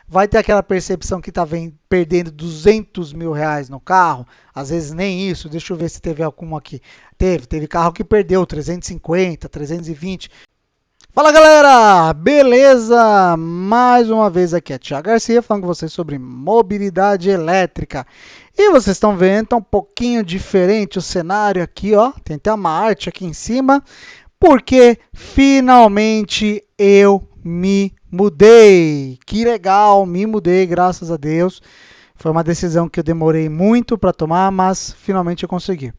vai ter aquela percepção que está perdendo 200 mil reais no carro, às vezes nem isso, deixa eu ver se teve algum aqui. Teve carro que perdeu 350, 320. Fala galera, beleza? Mais uma vez aqui é Thiago Garcia falando com vocês sobre mobilidade elétrica. E vocês estão vendo, tá um pouquinho diferente o cenário aqui, ó. Tem até uma arte aqui em cima, porque finalmente eu me mudei. Que legal, me mudei, graças a Deus. Foi uma decisão que eu demorei muito para tomar, mas finalmente eu consegui.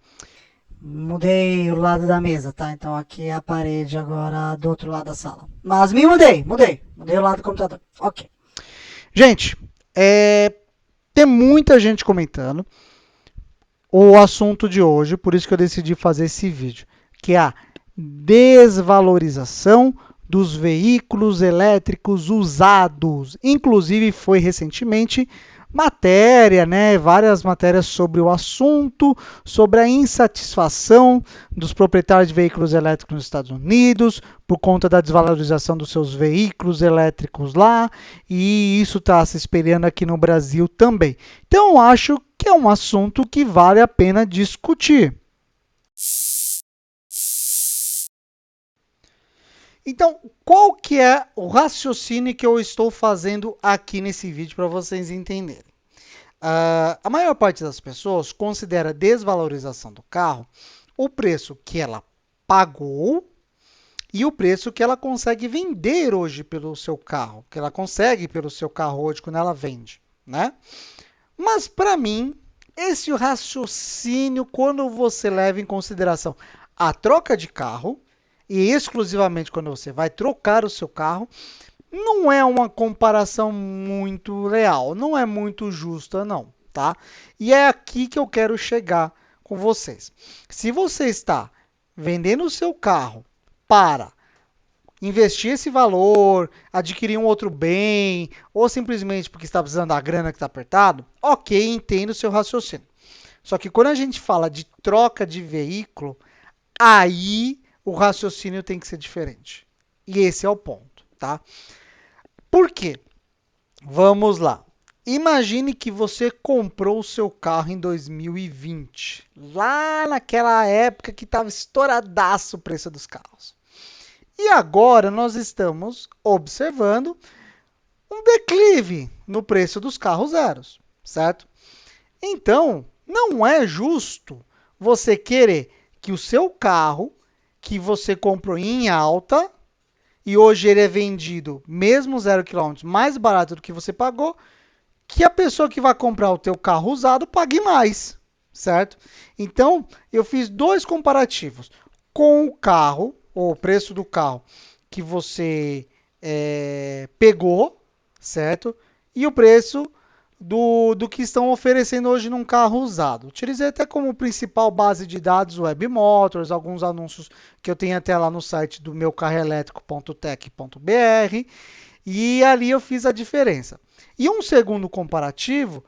Mudei o lado da mesa, tá? Então aqui é a parede agora do outro lado da sala. Mas me mudei. Mudei o lado do computador. Ok. Gente, tem muita gente comentando o assunto de hoje, por isso que eu decidi fazer esse vídeo, que é a desvalorização dos veículos elétricos usados. Inclusive foi recentemente matéria, né, várias matérias sobre o assunto, sobre a insatisfação dos proprietários de veículos elétricos nos Estados Unidos por conta da desvalorização dos seus veículos elétricos lá, e isso está se espelhando aqui no Brasil também. Então, eu acho que é um assunto que vale a pena discutir. Então, qual que é o raciocínio que eu estou fazendo aqui nesse vídeo para vocês entenderem? A maior parte das pessoas considera a desvalorização do carro o preço que ela pagou e o preço que ela consegue vender hoje pelo seu carro, que ela consegue pelo seu carro hoje quando ela vende, né? Mas para mim, esse raciocínio, quando você leva em consideração a troca de carro, e exclusivamente quando você vai trocar o seu carro, não é uma comparação muito real, não é muito justa, não, tá? E é aqui que eu quero chegar com vocês. Se você está vendendo o seu carro para investir esse valor, adquirir um outro bem, ou simplesmente porque está precisando da grana que está apertado, ok, entendo o seu raciocínio. Só que quando a gente fala de troca de veículo, aí o raciocínio tem que ser diferente. E esse é o ponto, tá? Por quê? Vamos lá. Imagine que você comprou o seu carro em 2020, lá naquela época que estava estouradaço o preço dos carros. E agora nós estamos observando um declive no preço dos carros zeros, certo? Então, não é justo você querer que o seu carro, que você comprou em alta, e hoje ele é vendido, mesmo 0 km, mais barato do que você pagou, que a pessoa que vai comprar o teu carro usado pague mais, certo? Então, eu fiz dois comparativos com o carro, ou o preço do carro que você pegou, certo? E o preço do que estão oferecendo hoje num carro usado. Utilizei até como principal base de dados Web Motors, alguns anúncios que eu tenho até lá no site do meucarroelétrico.tech.br, e ali eu fiz a diferença. E um segundo comparativo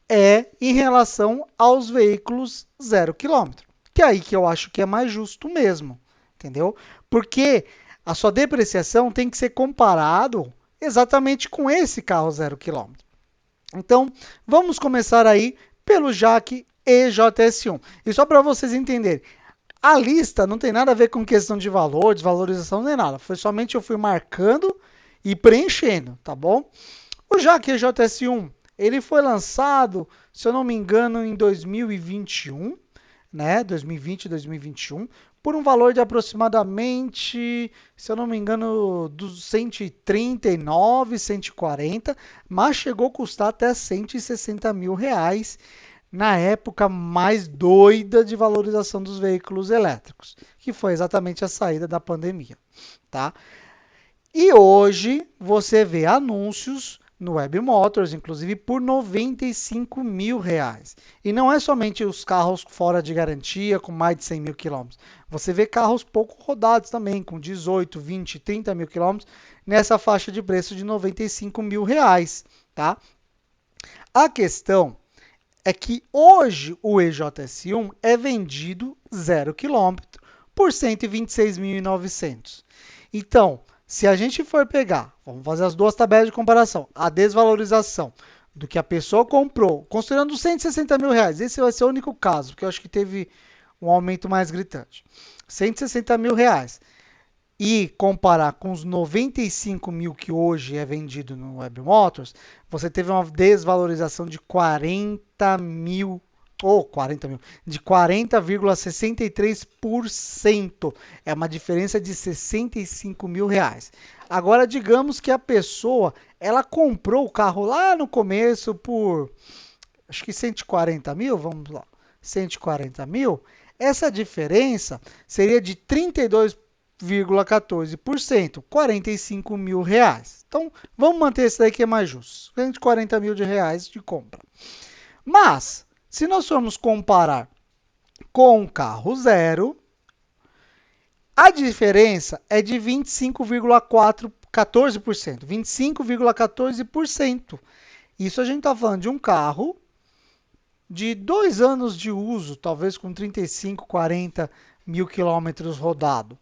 é em relação aos veículos 0 km, que é aí que eu acho que é mais justo mesmo, entendeu? Porque a sua depreciação tem que ser comparado exatamente com esse carro 0 km. Então, vamos começar aí pelo Jaque EJS1. E só para vocês entenderem, a lista não tem nada a ver com questão de valor, desvalorização, nem nada. Foi somente eu fui marcando e preenchendo, tá bom? O Jaque EJS1, ele foi lançado, se eu não me engano, em 2021, né? 2020, 2021, por um valor de aproximadamente, se eu não me engano, dos 139, 140, mas chegou a custar até 160 mil reais na época mais doida de valorização dos veículos elétricos, que foi exatamente a saída da pandemia, tá? E hoje você vê anúncios no Web Motors, inclusive por 95 mil reais. E não é somente os carros fora de garantia, com mais de 100 mil quilômetros. Você vê carros pouco rodados também, com 18, 20, 30 mil quilômetros, nessa faixa de preço de 95 mil reais. Tá? A questão é que hoje o EJS1 é vendido 0 km por 126.900. Então, Se a gente for pegar, vamos fazer as duas tabelas de comparação, a desvalorização do que a pessoa comprou, considerando os 160 mil reais, esse vai ser o único caso, porque eu acho que teve um aumento mais gritante. 160 mil reais. E comparar com os 95 mil que hoje é vendido no Web Motors, você teve uma desvalorização de 40 mil, ou 40 mil, de 40,63%. É uma diferença de 65 mil reais. Agora, digamos que a pessoa, ela comprou o carro lá no começo por, acho que 140 mil, vamos lá, 140 mil. Essa diferença seria de 32,14%, 45 mil reais. Então, vamos manter esse daí que é mais justo. 140 mil de reais de compra. Mas, se nós formos comparar com um carro zero, a diferença é de 25,14%. 25,14%. Isso a gente está falando de um carro de 2 anos de uso, talvez com 35, 40 mil quilômetros rodado.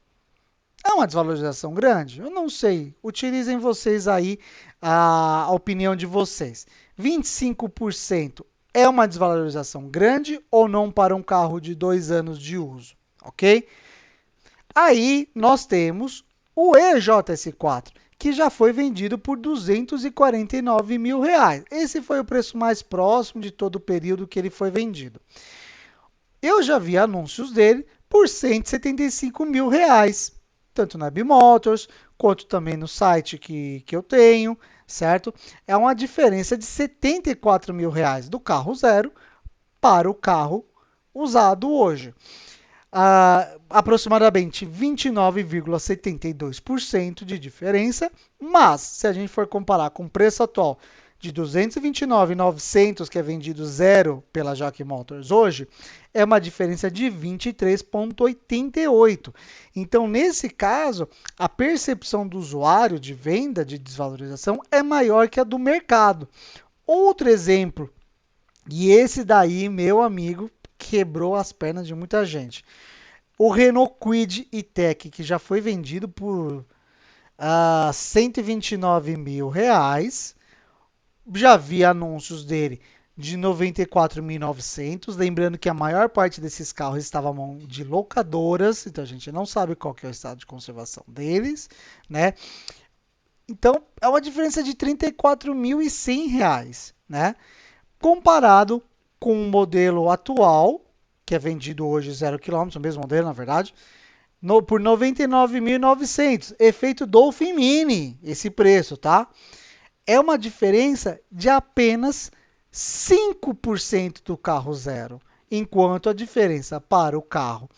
É uma desvalorização grande? Eu não sei. Utilizem vocês aí a opinião de vocês. 25% é uma desvalorização grande ou não para um carro de 2 anos de uso? Ok? Aí nós temos o EJS4, que já foi vendido por 249 mil reais. Esse foi o preço mais próximo de todo o período que ele foi vendido. Eu já vi anúncios dele por 175 mil reais, tanto na Bimotors, quanto também no site que eu tenho, certo? É uma diferença de 74 mil reais do carro zero para o carro usado hoje. Aproximadamente 29,72% de diferença, mas se a gente for comparar com o preço atual de 229.900 que é vendido zero pela Jaque Motors hoje, é uma diferença de 23,88. Então, nesse caso, a percepção do usuário de venda, de desvalorização, é maior que a do mercado. Outro exemplo, e esse daí, meu amigo, quebrou as pernas de muita gente. O Renault Kwid E-Tech, que já foi vendido por 129 mil reais. Já vi anúncios dele de 94.900. Lembrando que a maior parte desses carros estava à mão de locadoras, então a gente não sabe qual que é o estado de conservação deles, né? Então é uma diferença de 34.100 reais, né? Comparado com o modelo atual, que é vendido hoje 0 km, o mesmo modelo, na verdade, por 99.900. Efeito Dolphin Mini, esse preço, tá? É uma diferença de apenas 5% do carro zero, enquanto a diferença para o carro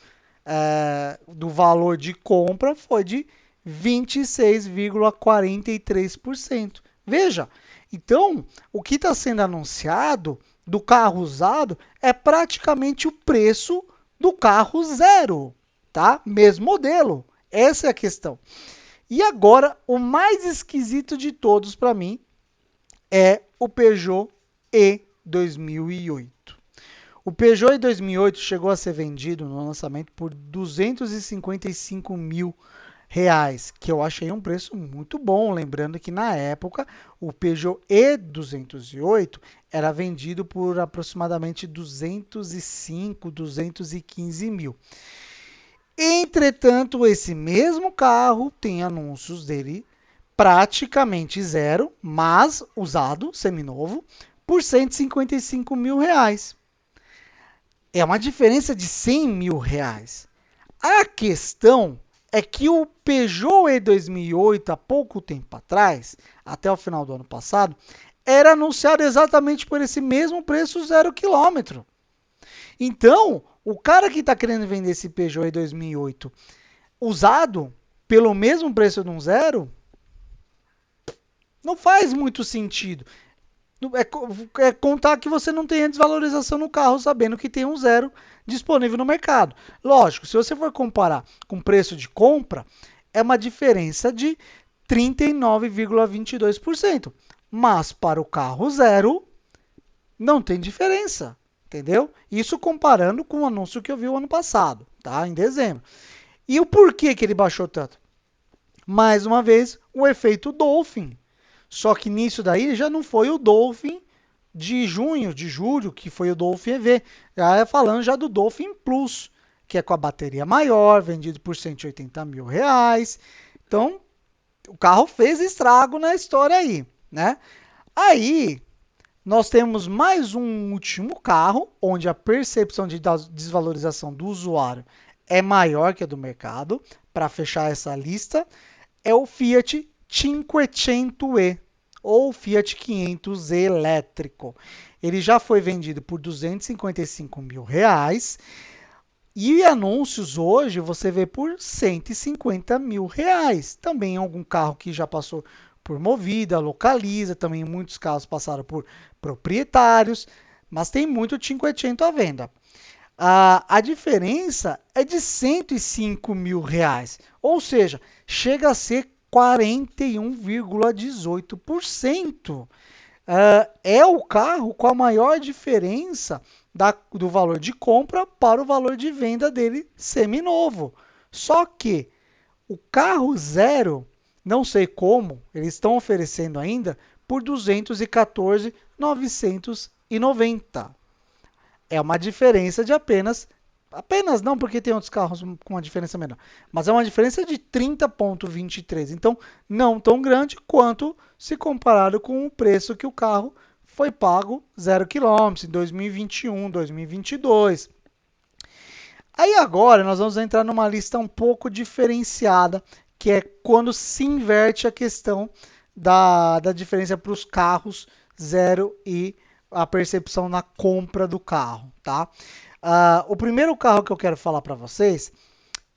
do valor de compra foi de 26,43%. Veja, então, o que está sendo anunciado do carro usado é praticamente o preço do carro zero, tá? Mesmo modelo. Essa é a questão. E agora, o mais esquisito de todos para mim é o Peugeot E 2008. O Peugeot E 2008 chegou a ser vendido no lançamento por 255 mil reais, que eu achei um preço muito bom, lembrando que na época o Peugeot E208 era vendido por aproximadamente 205, 215 mil. Entretanto, esse mesmo carro tem anúncios dele praticamente zero, mas usado, seminovo, por 155 mil reais. É uma diferença de 100 mil reais. A questão é que o Peugeot E 2008, há pouco tempo atrás, até o final do ano passado, era anunciado exatamente por esse mesmo preço 0 km. Então, o cara que está querendo vender esse Peugeot E 2008 usado pelo mesmo preço de um zero, não faz muito sentido. É contar que você não tem a desvalorização no carro, sabendo que tem um zero disponível no mercado. Lógico, se você for comparar com preço de compra, é uma diferença de 39,22%. Mas para o carro zero, não tem diferença, entendeu? Isso comparando com o anúncio que eu vi o ano passado, tá? Em dezembro. E o porquê que ele baixou tanto? Mais uma vez, o efeito Dolphin. Só que nisso daí já não foi o Dolphin de junho, de julho, que foi o Dolphin EV. Já é falando já do Dolphin Plus, que é com a bateria maior, vendido por R$ 180 mil. Então, o carro fez estrago na história aí, né? Aí, nós temos mais um último carro, onde a percepção de desvalorização do usuário é maior que a do mercado. Para fechar essa lista, é o Fiat 500e, ou Fiat 500 elétrico. Ele já foi vendido por R$ 255 mil. E anúncios hoje você vê por R$ 150 mil. Também algum carro que já passou por Movida, Localiza, também muitos carros passaram por proprietários, mas tem muito 500 à venda. A diferença é de R$ 105 mil, ou seja, chega a ser 41,18%. É o carro com a maior diferença do valor de compra para o valor de venda dele seminovo. Só que o carro zero, não sei como, eles estão oferecendo ainda por R$ 214.990. É uma diferença de apenas não, porque tem outros carros com uma diferença menor, mas é uma diferença de 30,23. Então, não tão grande quanto se comparado com o preço que o carro foi pago 0 km em 2021, 2022. Aí agora nós vamos entrar numa lista um pouco diferenciada, que é quando se inverte a questão da diferença para os carros zero e a percepção na compra do carro, tá? O primeiro carro que eu quero falar para vocês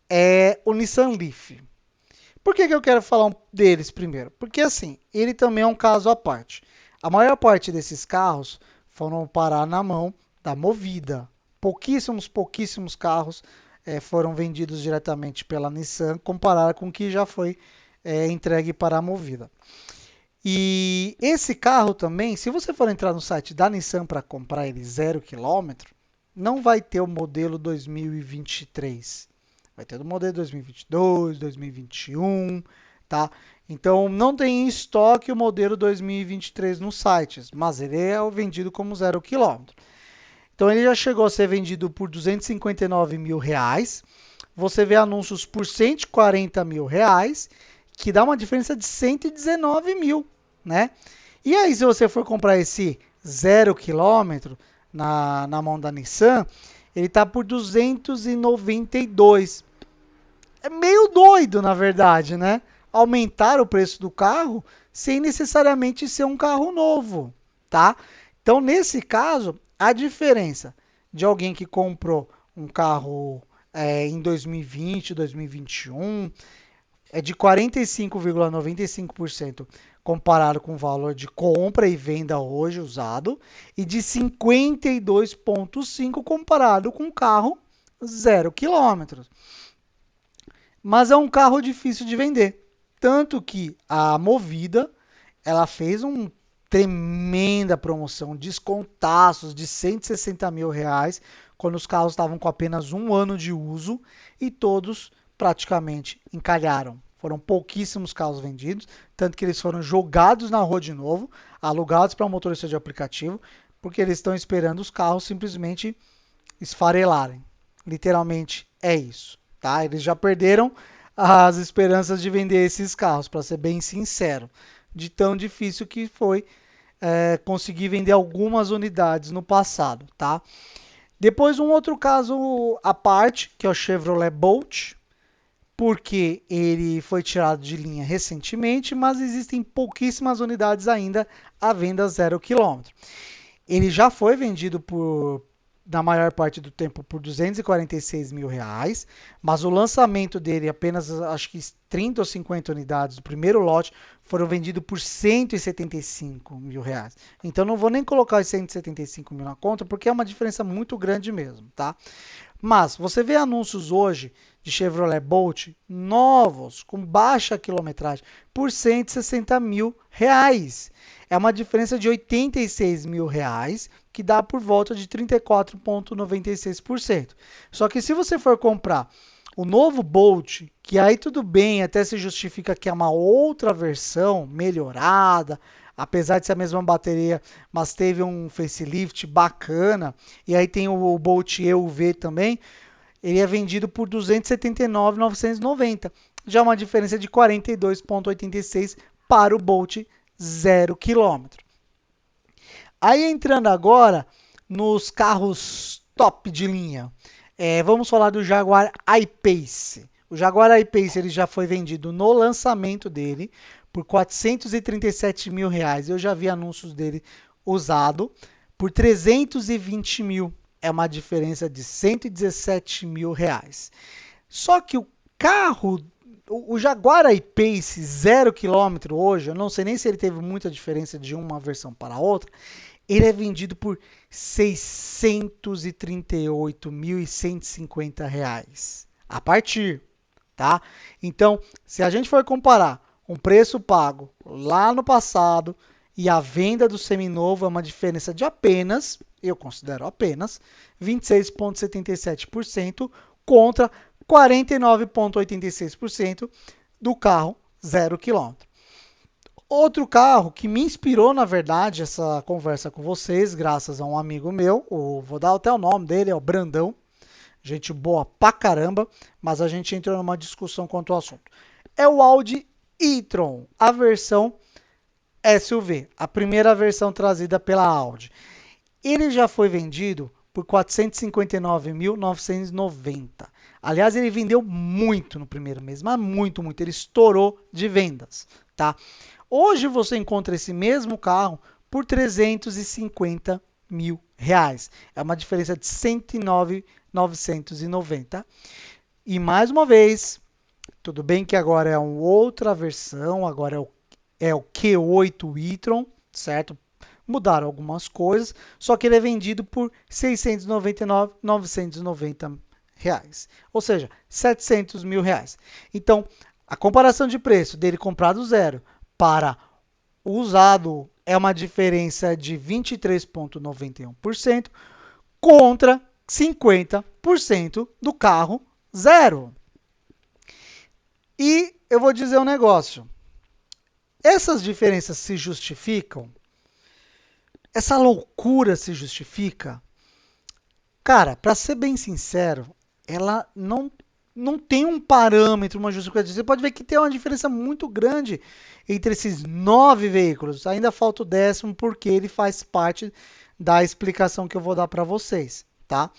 é o Nissan Leaf. Por que eu quero falar deles primeiro? Porque assim, ele também é um caso à parte. A maior parte desses carros foram parar na mão da Movida. Pouquíssimos carros foram vendidos diretamente pela Nissan, comparado com o que já foi entregue para a Movida. E esse carro também, se você for entrar no site da Nissan para comprar ele 0 km, não vai ter o modelo 2023. Vai ter o modelo 2022, 2021, tá? Então não tem em estoque o modelo 2023 nos sites, mas ele é vendido como 0 km. Então ele já chegou a ser vendido por R$ 259 mil. Você vê anúncios por R$ 140 mil, que dá uma diferença de 119 mil, né? E aí, se você for comprar esse 0 km na mão da Nissan, ele está por 292. É meio doido, na verdade, né? Aumentar o preço do carro sem necessariamente ser um carro novo, tá? Então, nesse caso, a diferença de alguém que comprou um carro em 2020, 2021, é de 45,95% comparado com o valor de compra e venda hoje usado, e de 52,5% comparado com o carro 0 km. Mas é um carro difícil de vender. Tanto que a Movida, ela fez uma tremenda promoção, descontaços de R$ 160 mil, quando os carros estavam com apenas um ano de uso e todos praticamente encalharam. Foram pouquíssimos carros vendidos, tanto que eles foram jogados na rua de novo, alugados para um motorista de aplicativo, porque eles estão esperando os carros simplesmente esfarelarem. Literalmente é isso, tá? Eles já perderam as esperanças de vender esses carros, para ser bem sincero, de tão difícil que foi conseguir vender algumas unidades no passado, tá? Depois um outro caso à parte, que é o Chevrolet Bolt, porque ele foi tirado de linha recentemente, mas existem pouquíssimas unidades ainda à venda 0 km. Ele já foi vendido na maior parte do tempo por R$ 246 mil, mas o lançamento dele, apenas acho que 30 ou 50 unidades do primeiro lote, foram vendidos por R$ 175 mil. Então não vou nem colocar os 175 mil na conta, porque é uma diferença muito grande mesmo, tá? Mas você vê anúncios hoje de Chevrolet Bolt novos, com baixa quilometragem, por R$ 160 mil. É uma diferença de R$ 86 mil, que dá por volta de 34,96%. Só que se você for comprar O novo Bolt, que aí tudo bem, até se justifica que é uma outra versão melhorada, apesar de ser a mesma bateria, mas teve um facelift bacana. E aí tem o Bolt EUV também. Ele é vendido por R$ 279.990. Já uma diferença de 42,86 para o Bolt 0 km. Aí entrando agora nos carros top de linha. Vamos falar do Jaguar I-Pace. O Jaguar I-Pace ele já foi vendido no lançamento dele por R$ 437 mil. Eu já vi anúncios dele usado por 320 mil. É uma diferença de 117 mil reais. Só que o carro, o Jaguar I-Pace 0 km hoje, eu não sei nem se ele teve muita diferença de uma versão para a outra, ele é vendido por R$ 638.150 a partir, tá? Então, se a gente for comparar um preço pago lá no passado e a venda do seminovo, é uma diferença de apenas, eu considero apenas, 26,77% contra 49,86% do carro 0 km. Outro carro que me inspirou, na verdade, essa conversa com vocês, graças a um amigo meu, vou dar até o nome dele, é o Brandão, gente boa pra caramba, mas a gente entrou numa discussão quanto ao assunto. É o Audi e-tron, a versão SUV, a primeira versão trazida pela Audi. Ele já foi vendido por R$ 459.990. Aliás, ele vendeu muito no primeiro mês, mas muito, muito. Ele estourou de vendas, tá? Hoje você encontra esse mesmo carro por R$ 350 mil. É uma diferença de R$ 109.990. E mais uma vez, tudo bem que agora é uma outra versão, agora é o Q8 e-tron, certo? Mudaram algumas coisas, só que ele é vendido por R$ 699.990. Ou seja, R$ 700 mil. Então, a comparação de preço dele comprado zero para o usado é uma diferença de 23,91% contra 50% do carro zero. E eu vou dizer um negócio. Essas diferenças se justificam? Essa loucura se justifica? Cara, para ser bem sincero, ela não tem um parâmetro, uma justificativa. Você pode ver que tem uma diferença muito grande entre esses 9 veículos. Ainda falta o 10º, porque ele faz parte da explicação que eu vou dar para vocês, tá?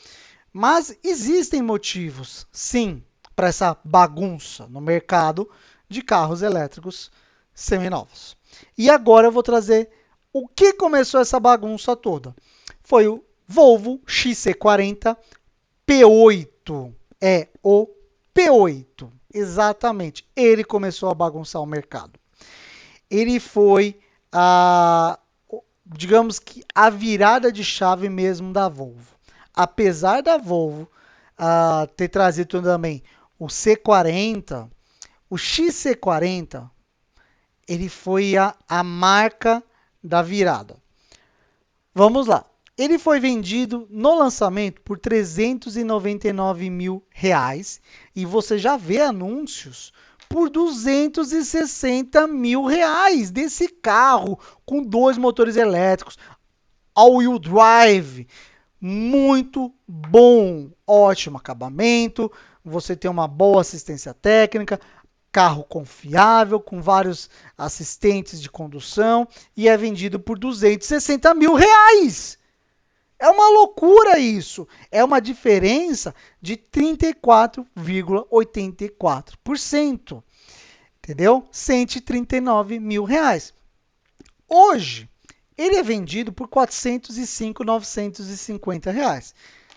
Mas existem motivos, sim, para essa bagunça no mercado de carros elétricos seminovos. E agora eu vou trazer o que começou essa bagunça toda. Foi o Volvo XC40 P8. É o P8. Exatamente. Ele começou a bagunçar o mercado. Ele foi digamos que a virada de chave mesmo da Volvo. Apesar da Volvo ter trazido também o C40, o XC40, ele foi a marca da virada. Vamos lá. Ele foi vendido no lançamento por R$ 399 mil e você já vê anúncios por R$ 260 mil desse carro com 2 motores elétricos, all-wheel drive, muito bom, ótimo acabamento, você tem uma boa assistência técnica, carro confiável, com vários assistentes de condução e é vendido por R$ 260 mil. É uma loucura isso. É uma diferença de 34,84%. Entendeu? R$ 139 mil. Hoje, ele é vendido por R$ 405.950.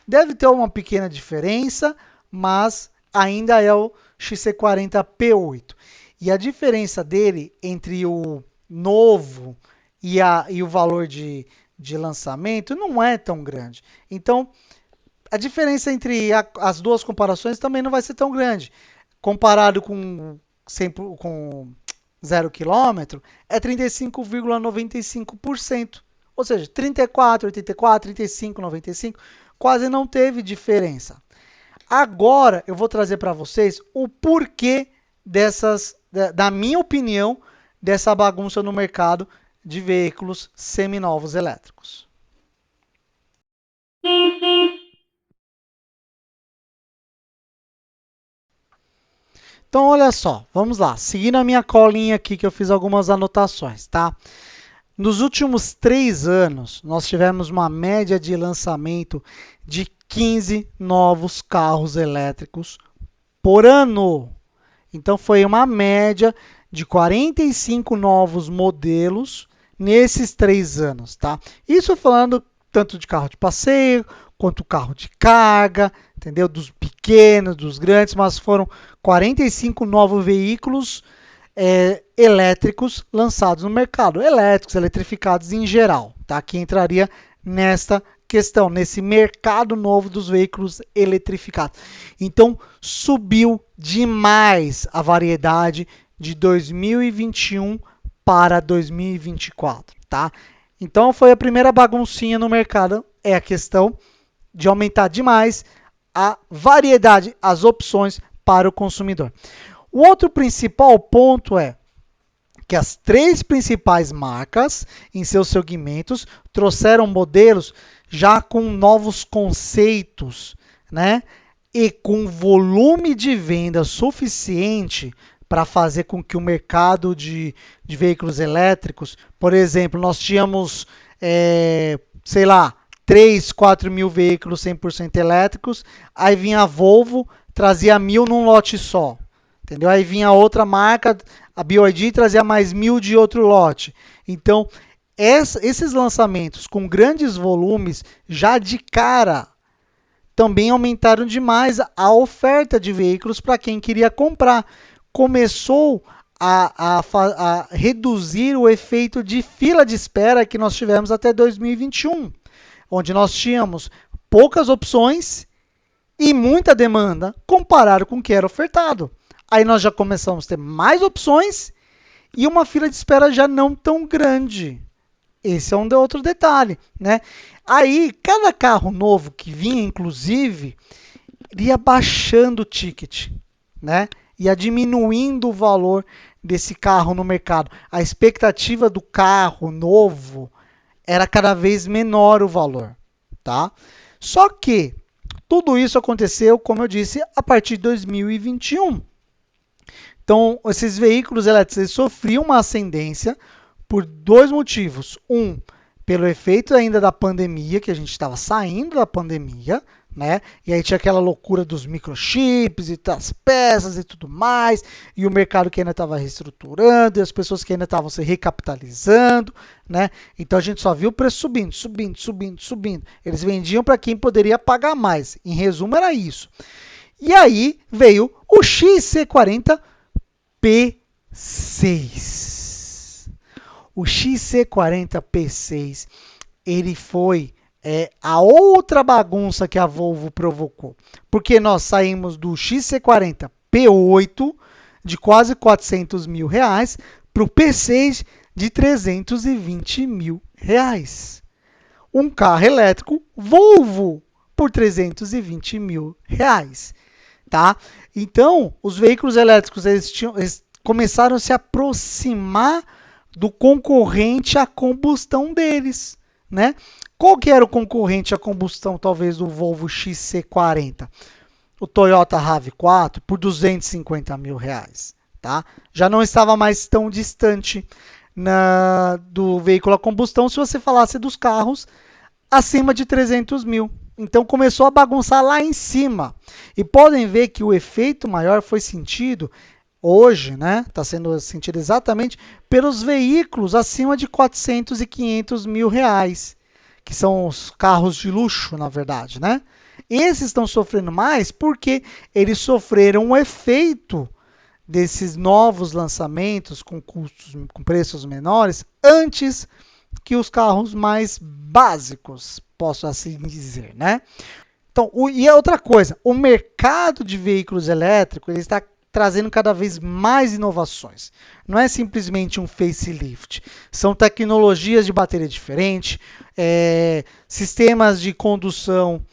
Deve ter uma pequena diferença, mas ainda é o XC40 P8. E a diferença dele entre o novo e o valor de lançamento não é tão grande. Então, a diferença entre as duas comparações também não vai ser tão grande. Comparado com 0 km, é 35,95%. Ou seja, 34, 84, 35, 95, quase não teve diferença. Agora eu vou trazer para vocês o porquê da minha opinião, dessa bagunça no mercado de veículos seminovos elétricos. Então, olha só, vamos lá. Seguindo a minha colinha aqui, que eu fiz algumas anotações, tá? Nos últimos 3 anos, nós tivemos uma média de lançamento de 15 novos carros elétricos por ano. Então, foi uma média de 45 novos modelos nesses 3 anos, tá? Isso falando tanto de carro de passeio, quanto carro de carga, entendeu? Dos pequenos, dos grandes, mas foram 45 novos veículos elétricos lançados no mercado, elétricos, eletrificados em geral, tá? Que entraria nesta questão, nesse mercado novo dos veículos eletrificados. Então, subiu demais a variedade de 2021 para 2024, tá? Então, foi a primeira baguncinha no mercado, é a questão de aumentar demais a variedade, as opções para o consumidor. O outro principal ponto é que as 3 principais marcas em seus segmentos trouxeram modelos já com novos conceitos, né? E com volume de venda suficiente para fazer com que o mercado de veículos elétricos, por exemplo, nós tínhamos, sei lá, 3, 4 mil veículos 100% elétricos, aí vinha a Volvo, trazia 1000 num lote só. Entendeu? Aí vinha outra marca, a BYD trazia mais 1000 de outro lote. Então, esses lançamentos com grandes volumes, já de cara, também aumentaram demais a oferta de veículos para quem queria comprar. Começou a reduzir o efeito de fila de espera que nós tivemos até 2021, onde nós tínhamos poucas opções e muita demanda comparado com o que era ofertado. Aí nós já começamos a ter mais opções e uma fila de espera já não tão grande. Esse é um outro detalhe, né? Aí, cada carro novo que vinha, inclusive, iria baixando o ticket, né? Ia diminuindo o valor desse carro no mercado. A expectativa do carro novo era cada vez menor o valor, tá? Só que tudo isso aconteceu, como eu disse, a partir de 2021. Então, esses veículos elétricos sofriam uma ascendência por 2 motivos. Um, pelo efeito ainda da pandemia, que a gente estava saindo da pandemia, né? E aí tinha aquela loucura dos microchips e das peças e tudo mais, e o mercado que ainda estava reestruturando, e as pessoas que ainda estavam se recapitalizando, né? Então a gente só viu o preço subindo, subindo, subindo, subindo. Eles vendiam para quem poderia pagar mais. Em resumo, era isso. E aí veio o XC40 P6. O XC40 P6, ele foi a outra bagunça que a Volvo provocou. Porque nós saímos do XC40 P8 de quase 400 mil reais para o P6 de 320 mil reais. Um carro elétrico Volvo por 320 mil reais. Tá? Então, os veículos elétricos eles começaram a se aproximar do concorrente à combustão deles, né? Qual que era o concorrente à combustão, talvez, do Volvo XC40? O Toyota RAV4 por 250 mil reais, tá? Já não estava mais tão distante do veículo a combustão se você falasse dos carros acima de 300 mil. Então começou a bagunçar lá em cima. E podem ver que o efeito maior foi sentido hoje, né? Está sendo sentido exatamente pelos veículos acima de 400 e 500 mil reais, que são os carros de luxo, na verdade, né? Esses estão sofrendo mais porque eles sofreram o efeito desses novos lançamentos com custos, com preços menores antes que os carros mais básicos, posso assim dizer, né? Então, e a outra coisa, o mercado de veículos elétricos ele está trazendo cada vez mais inovações. Não é simplesmente um facelift, são tecnologias de bateria diferente, sistemas de condução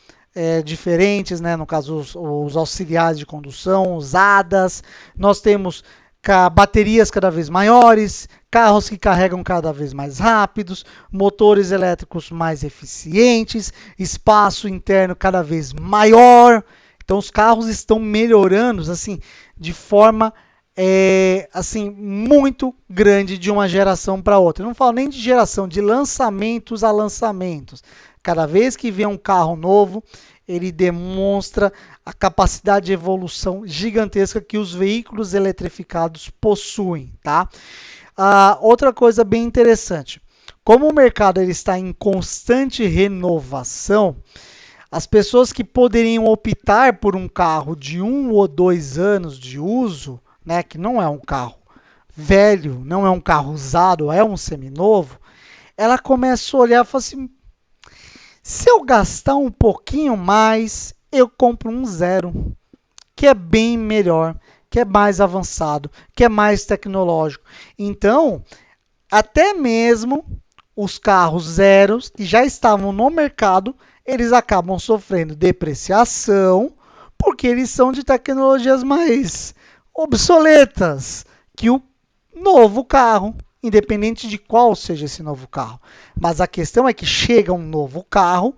diferentes, né? No caso, os auxiliares de condução, usadas. Nós temos baterias cada vez maiores, carros que carregam cada vez mais rápidos, motores elétricos mais eficientes, espaço interno cada vez maior. Então os carros estão melhorando assim de forma assim muito grande de uma geração para outra. Eu não falo nem de geração, de lançamentos a lançamentos. Cada vez que vem um carro novo, ele demonstra a capacidade de evolução gigantesca que os veículos eletrificados possuem, tá? Outra coisa bem interessante, como o mercado ele está em constante renovação, as pessoas que poderiam optar por um carro de 1 ou 2 anos de uso, né, que não é um carro velho, não é um carro usado, é um seminovo, ela começa a olhar e fala assim, se eu gastar um pouquinho mais, eu compro um zero, que é bem melhor, que é mais avançado, que é mais tecnológico. Então, até mesmo os carros zeros que já estavam no mercado, eles acabam sofrendo depreciação, porque eles são de tecnologias mais obsoletas que o novo carro, independente de qual seja esse novo carro. Mas a questão é que chega um novo carro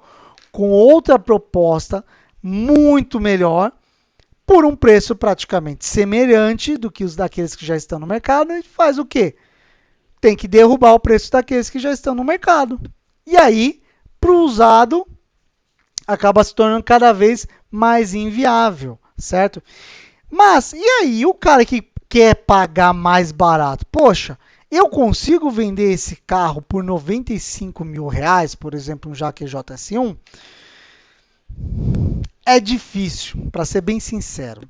com outra proposta muito melhor, por um preço praticamente semelhante do que os daqueles que já estão no mercado, e faz o quê? Tem que derrubar o preço daqueles que já estão no mercado. E aí, para o usado, acaba se tornando cada vez mais inviável, certo? Mas, e aí, o cara que quer pagar mais barato? Poxa, eu consigo vender esse carro por 95 mil reais, por exemplo, um Jaque JS1? É difícil, para ser bem sincero.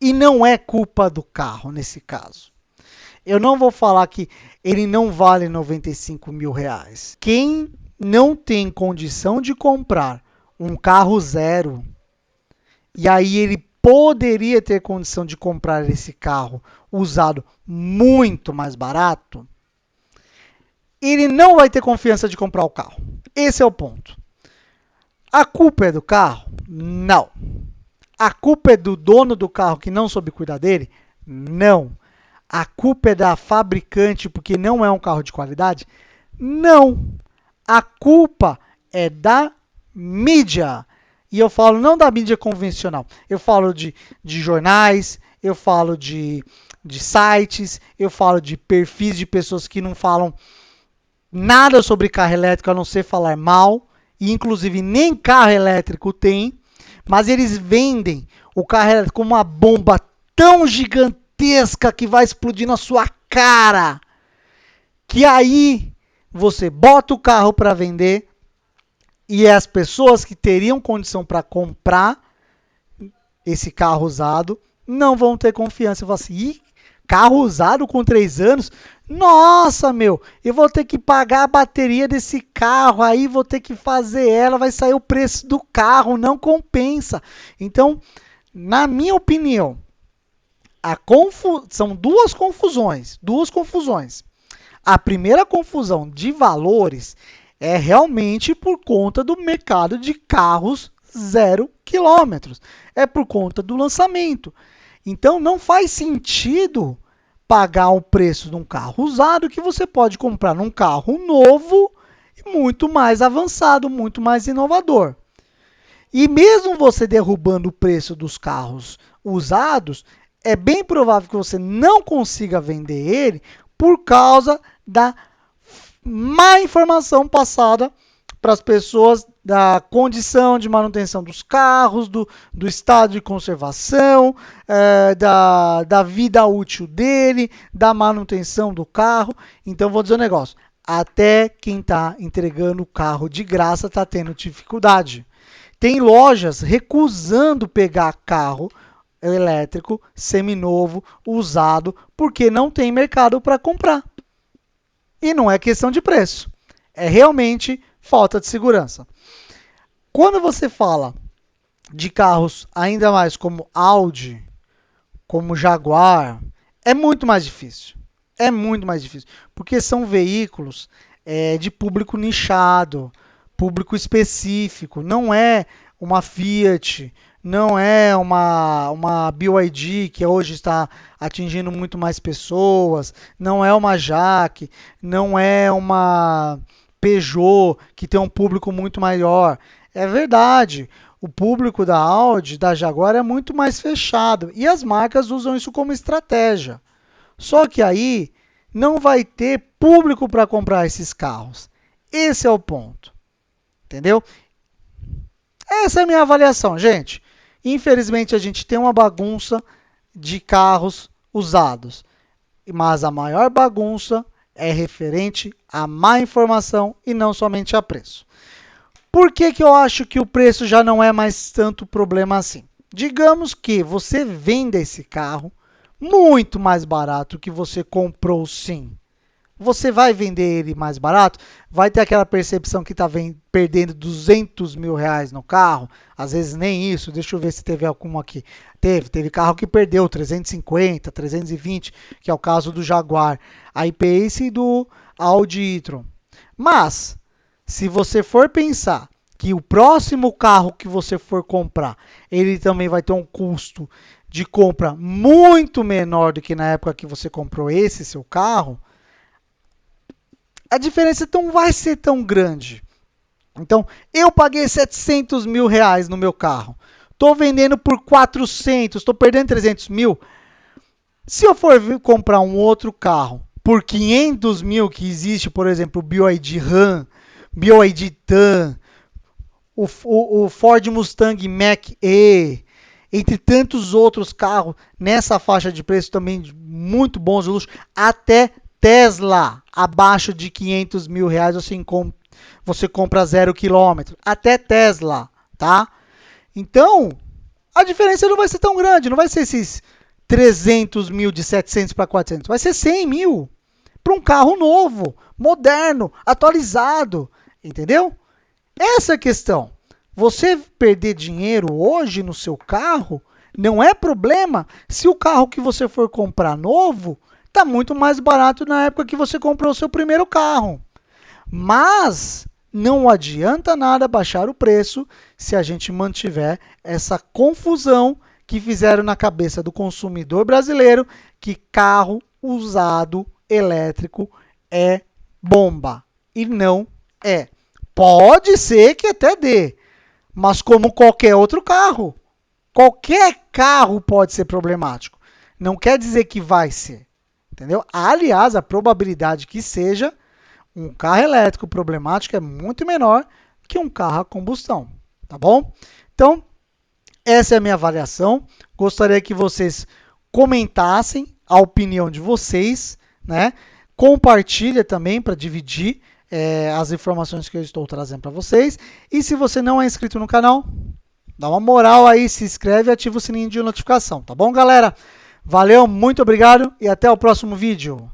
E não é culpa do carro nesse caso. Eu não vou falar que ele não vale 95 mil reais. Quem não tem condição de comprar um carro zero, e aí ele poderia ter condição de comprar esse carro usado muito mais barato, ele não vai ter confiança de comprar o carro. Esse é o ponto. A culpa é do carro? Não. A culpa é do dono do carro que não soube cuidar dele? Não. A culpa é da fabricante porque não é um carro de qualidade? Não. A culpa é da mídia. E eu falo não da mídia convencional. Eu falo de jornais, eu falo de sites, eu falo de perfis de pessoas que não falam nada sobre carro elétrico a não ser falar mal. E inclusive nem carro elétrico tem. Mas eles vendem o carro elétrico como uma bomba tão gigantesca que vai explodir na sua cara, que aí você bota o carro para vender e as pessoas que teriam condição para comprar esse carro usado não vão ter confiança. Eu falo assim, carro usado com 3 anos? Nossa, meu, eu vou ter que pagar a bateria desse carro, aí vou ter que fazer ela, vai sair o preço do carro, não compensa. Então, na minha opinião, são duas confusões. A primeira confusão de valores é realmente por conta do mercado de carros 0 quilômetros. É por conta do lançamento. Então não faz sentido pagar o preço de um carro usado que você pode comprar num carro novo e muito mais avançado, muito mais inovador. E mesmo você derrubando o preço dos carros usados, é bem provável que você não consiga vender ele por causa da má informação passada para as pessoas da condição de manutenção dos carros, do estado de conservação, da vida útil dele, da manutenção do carro. Então, vou dizer um negócio, até quem está entregando o carro de graça está tendo dificuldade. Tem lojas recusando pegar carro elétrico, seminovo, usado, porque não tem mercado para comprar. E não é questão de preço, é realmente falta de segurança. Quando você fala de carros ainda mais como Audi, como Jaguar, é muito mais difícil. É muito mais difícil, porque são veículos de público nichado, público específico, não é uma Fiat, não é uma BYD que hoje está atingindo muito mais pessoas, não é uma Jaque, não é uma Peugeot que tem um público muito maior. É verdade, o público da Audi, da Jaguar é muito mais fechado e as marcas usam isso como estratégia. Só que aí não vai ter público para comprar esses carros. Esse é o ponto, entendeu? Essa é a minha avaliação, gente. Infelizmente a gente tem uma bagunça de carros usados, mas a maior bagunça é referente à má informação e não somente a preço. Por que que eu acho que o preço já não é mais tanto problema assim? Digamos que você venda esse carro muito mais barato que você comprou, sim. Você vai vender ele mais barato? Vai ter aquela percepção que está perdendo 200 mil reais no carro? Às vezes nem isso. Deixa eu ver se teve algum aqui. Teve carro que perdeu 350, 320, que é o caso do Jaguar I-Pace e do Audi e-tron. Mas, se você for pensar que o próximo carro que você for comprar, ele também vai ter um custo de compra muito menor do que na época que você comprou esse seu carro, a diferença não vai ser tão grande. Então, eu paguei 700 mil reais no meu carro. Estou vendendo por 400, estou perdendo 300 mil. Se eu for comprar um outro carro por 500 mil, que existe, por exemplo, o BYD Ram, BYD Tam, o Ford Mustang Mach-E, entre tantos outros carros nessa faixa de preço também muito bons de luxo, até Tesla abaixo de 500 mil reais você compra 0 km, até Tesla, tá? Então, a diferença não vai ser tão grande, não vai ser esses 300 mil de 700 para 400, vai ser 100 mil para um carro novo, moderno, atualizado, entendeu? Essa é a questão. Você perder dinheiro hoje no seu carro não é problema se o carro que você for comprar novo está muito mais barato na época que você comprou o seu primeiro carro. Mas não adianta nada baixar o preço se a gente mantiver essa confusão que fizeram na cabeça do consumidor brasileiro que carro usado elétrico é bomba. E não é. Pode ser que até dê, mas como qualquer outro carro. Qualquer carro pode ser problemático. Não quer dizer que vai ser. Entendeu? Aliás, a probabilidade que seja um carro elétrico problemático é muito menor que um carro a combustão. Tá bom? Então, essa é a minha avaliação. Gostaria que vocês comentassem a opinião de vocês, né? Compartilha também para dividir as informações que eu estou trazendo para vocês. E se você não é inscrito no canal, dá uma moral aí, se inscreve e ativa o sininho de notificação, tá bom, galera? Valeu, muito obrigado e até o próximo vídeo.